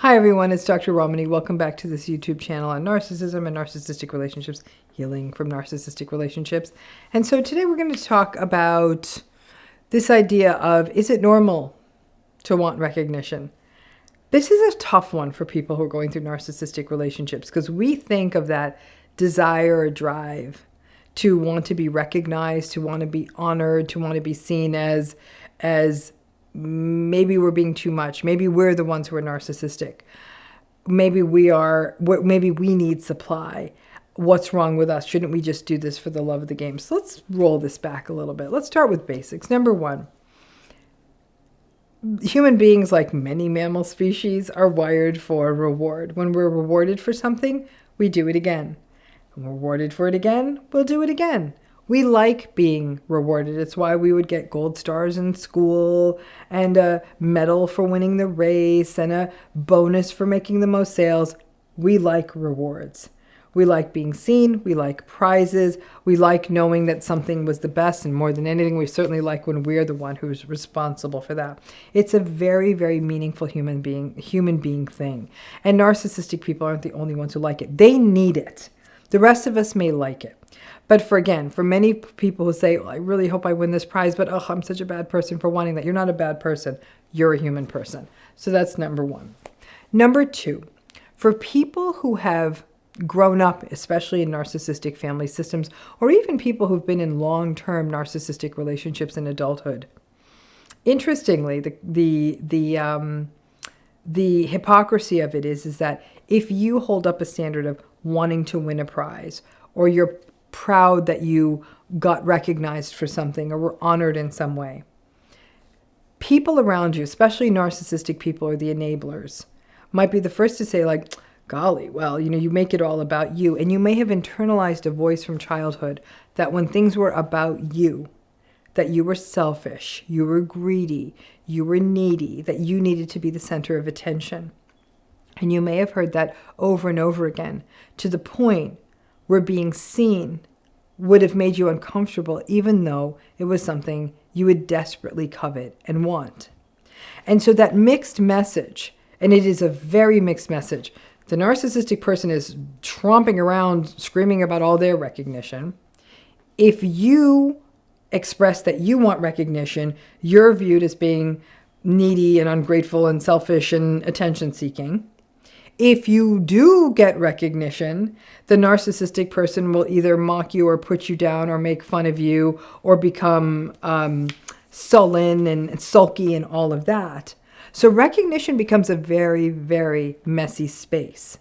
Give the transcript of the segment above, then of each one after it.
Hi everyone, it's Dr. Ramani. Welcome back to this YouTube channel on narcissism and narcissistic relationships, healing from narcissistic relationships. And so today we're going to talk about this idea of, is it normal to want recognition? This is a tough one for people who are going through narcissistic relationships because we think of that desire or drive to want to be recognized, to want to be honored, to want to be seen as maybe we're being too much. Maybe we're the ones who are narcissistic. Maybe we need supply. What's wrong with us? Shouldn't we just do this for the love of the game? So let's roll this back a little bit. Let's start with basics. Number one, human beings, like many mammal species, are wired for reward. When we're rewarded for something, we do it again. When we're rewarded for it again, we'll do it again. We like being rewarded. It's why we would get gold stars in school and a medal for winning the race and a bonus for making the most sales. We like rewards. We like being seen. We like prizes. We like knowing that something was the best, and more than anything, we certainly like when we're the one who's responsible for that. It's a very, very meaningful human being thing. And narcissistic people aren't the only ones who like it. They need it. The rest of us may like it. But for many people who say, I really hope I win this prize, but I'm such a bad person for wanting that. You're not a bad person. You're a human person. So that's number one. Number two, for people who have grown up, especially in narcissistic family systems, or even people who've been in long-term narcissistic relationships in adulthood, interestingly, the hypocrisy of it is that if you hold up a standard of wanting to win a prize, or you're proud that you got recognized for something or were honored in some way, people around you, especially narcissistic people or the enablers, might be the first to say, like, golly, well, you make it all about you. And you may have internalized a voice from childhood that when things were about you, that you were selfish, you were greedy, you were needy, that you needed to be the center of attention. And you may have heard that over and over again, to the point where being seen would have made you uncomfortable, even though it was something you would desperately covet and want. And so that mixed message, and it is a very mixed message, the narcissistic person is tromping around screaming about all their recognition. If you express that you want recognition, you're viewed as being needy and ungrateful and selfish and attention-seeking. If you do get recognition, the narcissistic person will either mock you or put you down or make fun of you or become sullen and sulky and all of that. So recognition becomes a very, very messy space.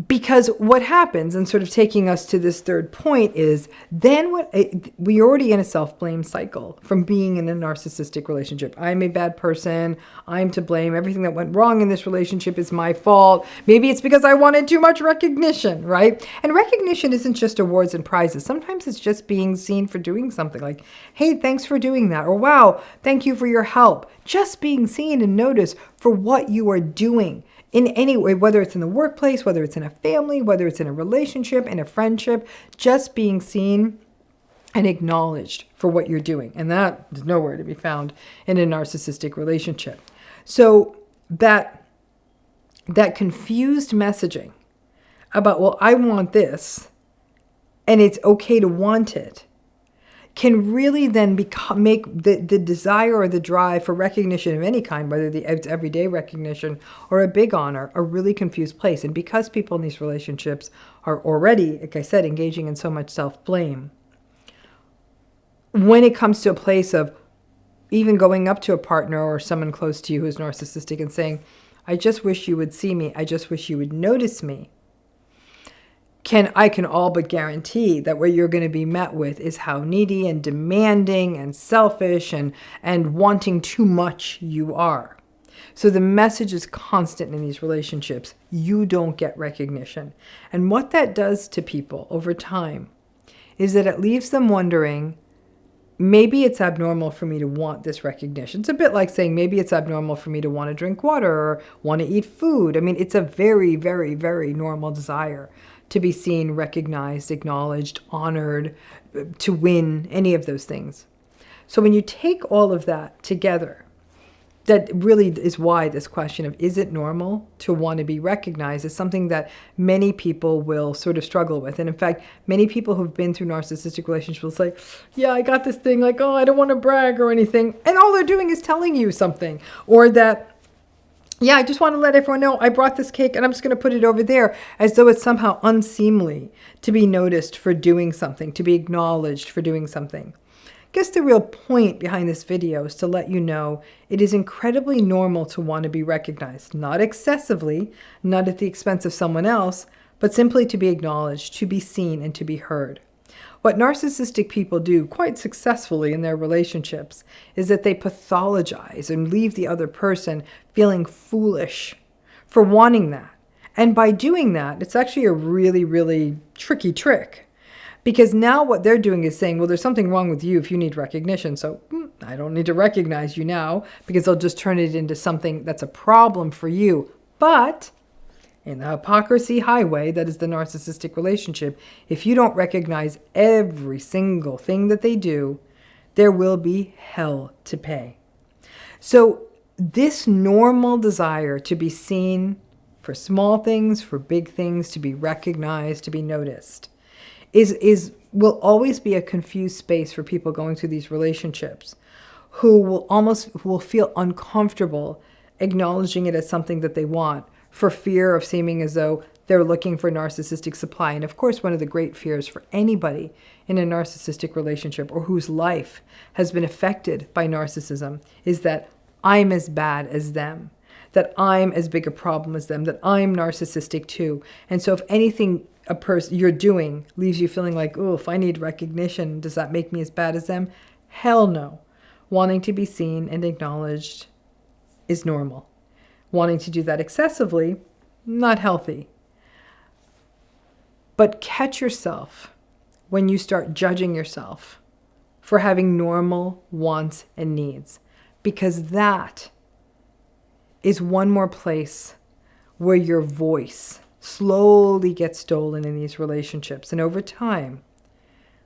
Because what happens, and sort of taking us to this third point, is then we're already in a self-blame cycle from being in a narcissistic relationship. I'm a bad person. I'm to blame. Everything that went wrong in this relationship is my fault. Maybe it's because I wanted too much recognition, right? And recognition isn't just awards and prizes. Sometimes it's just being seen for doing something like, hey, thanks for doing that. Or wow, thank you for your help. Just being seen and noticed for what you are doing. In any way, whether it's in the workplace, whether it's in a family, whether it's in a relationship, in a friendship, just being seen and acknowledged for what you're doing. And that is nowhere to be found in a narcissistic relationship. So that confused messaging about, well, I want this, and it's okay to want it, can really then make the desire or the drive for recognition of any kind, whether it's everyday recognition or a big honor, a really confused place. And because people in these relationships are already, like I said, engaging in so much self-blame, when it comes to a place of even going up to a partner or someone close to you who's narcissistic and saying, I just wish you would see me, I just wish you would notice me, I can all but guarantee that what you're going to be met with is how needy and demanding and selfish and wanting too much you are. So the message is constant in these relationships. You don't get recognition. And what that does to people over time is that it leaves them wondering, maybe it's abnormal for me to want this recognition. It's a bit like saying maybe it's abnormal for me to want to drink water or want to eat food. I mean, it's a very, very, very normal desire to be seen, recognized, acknowledged, honored, to win, any of those things. So when you take all of that together, that really is why this question of is it normal to want to be recognized is something that many people will sort of struggle with. And in fact, many people who've been through narcissistic relationships will say, yeah, I got this thing, like, oh, I don't want to brag or anything. And all they're doing is telling you something. Or that, yeah, I just want to let everyone know I brought this cake and I'm just going to put it over there, as though it's somehow unseemly to be noticed for doing something, to be acknowledged for doing something. I guess the real point behind this video is to let you know it is incredibly normal to want to be recognized, not excessively, not at the expense of someone else, but simply to be acknowledged, to be seen, and to be heard. What narcissistic people do quite successfully in their relationships is that they pathologize and leave the other person feeling foolish for wanting that. And by doing that, it's actually a really, really tricky trick. Because now what they're doing is saying, well, there's something wrong with you if you need recognition. So I don't need to recognize you now, because they'll just turn it into something that's a problem for you. But in the hypocrisy highway, that is the narcissistic relationship, if you don't recognize every single thing that they do, there will be hell to pay. So this normal desire to be seen for small things, for big things, to be recognized, to be noticed, will always be a confused space for people going through these relationships, who will feel uncomfortable acknowledging it as something that they want, for fear of seeming as though they're looking for narcissistic supply. And of course, one of the great fears for anybody in a narcissistic relationship or whose life has been affected by narcissism is that I'm as bad as them, that I'm as big a problem as them, that I'm narcissistic too. And so if anything you're doing leaves you feeling like, oh, if I need recognition, does that make me as bad as them? Hell no. Wanting to be seen and acknowledged is normal. Wanting to do that excessively, not healthy. But catch yourself when you start judging yourself for having normal wants and needs, because that is one more place where your voice slowly gets stolen in these relationships. And over time,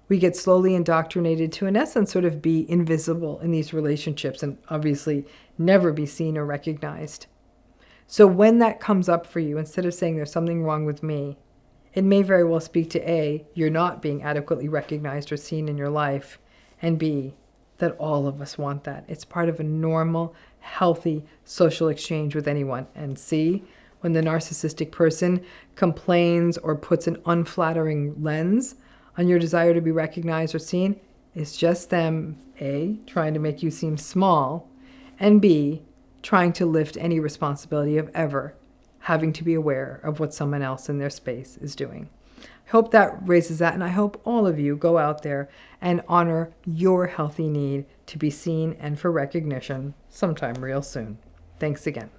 we get slowly indoctrinated to, in essence, sort of be invisible in these relationships and obviously never be seen or recognized. So when that comes up for you, instead of saying there's something wrong with me, it may very well speak to A, you're not being adequately recognized or seen in your life, and B, that all of us want that. It's part of a normal, healthy social exchange with anyone. And C, when the narcissistic person complains or puts an unflattering lens on your desire to be recognized or seen, it's just them, A, trying to make you seem small, and B, trying to lift any responsibility of ever having to be aware of what someone else in their space is doing. I hope that raises that, and I hope all of you go out there and honor your healthy need to be seen and for recognition sometime real soon. Thanks again.